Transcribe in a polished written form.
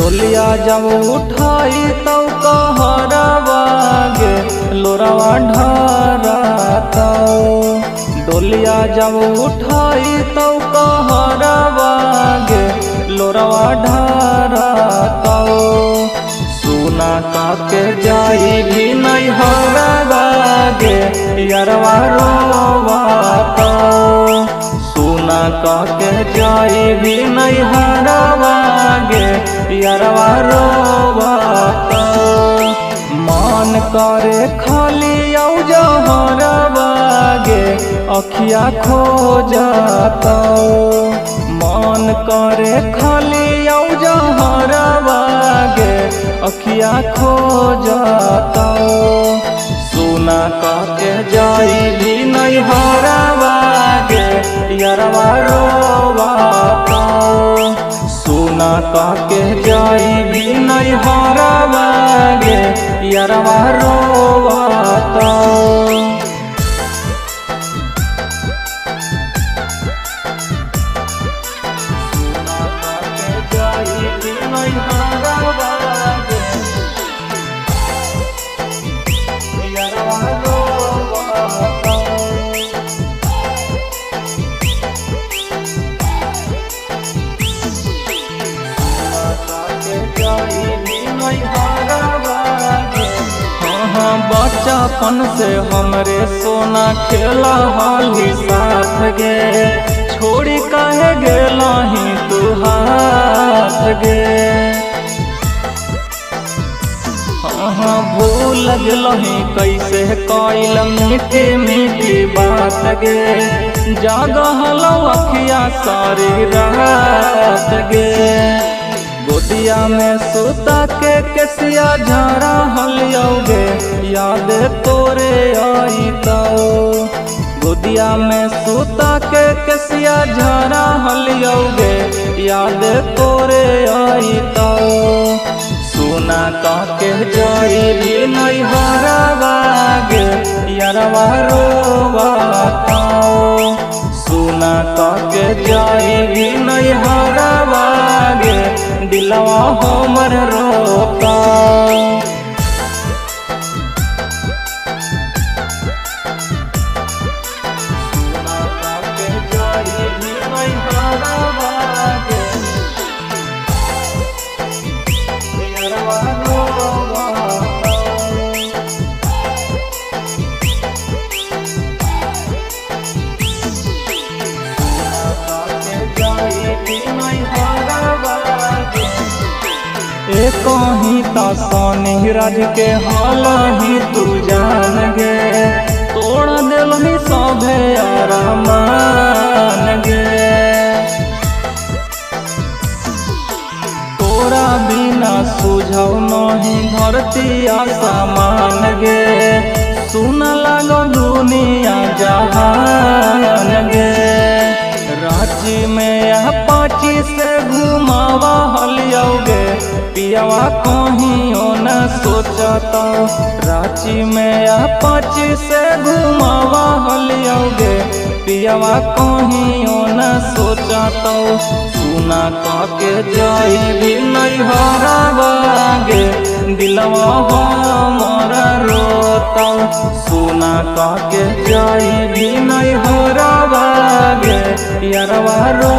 डोलिया जब उठाई तो कहरवागे लोरावा ढारता। डोलिया जब उठाई तो कहरवागे लोरावा ढारता। सुना काके जाई भी नहीं हरवागे यारवा रोवाता। सुना काके जाई भी नहीं हरवागे यारवा रोवाता। मान करे खाली औ जहरवागे अखिया खो जाता। मान करे खाली औ जहरवागे अखिया खो जाता। सुना काके जाई भी नहीं हरवागे यारवा रोवाता। सुना काके जाई भी नहीं हरवागे यारवा रोवाता। सुना काके जाई भी नहीं हरवागे यारवा रोवाता। हाँ बच्चापन से हमरे सोना खेला हाली साथ गे। छोड़ी काहे गेला ही तू हाथ गे। हाँ भूल गेलही कैसे कइल मीठी मीठी बात गे। जागहलो अखिया सारी रात गे। गोदिया में सुता के केसिया झाड़ा हलियोगे याद तोरे आई तो। गोदिया में सुता के केसिया झाड़ा हलियोगे याद तोरे आई तो। सुना काके जाई भी नहीं हरवागे यारवा रोवाता। सुना काके जाई भी नहीं हरवागे दिलवा हमर रोता। सुना काके जाई भी नहीं हरवागे यारवा रोवाता। सुना काके जाई भी नहीं हरवागे। एक ही तासानी राज के हाल ही तू जान गे। तोड़ दिलही सभे आरामान गे। तोरा बिना सुझाव नहीं धरती आसमान गे। सुन लगो दुनिया जहान गे। रांची में अपाची से घुमावा हलियोगे पियावा कहियो न सोचता। रांची में अपाची से घुमावा हलियोगे पियावा कहियो न सोचता। सुना काके जाई भी नहीं हरवागे दिलवा हमारा रोता। सुना काके जाई भी नहीं हरवागे यारवा रो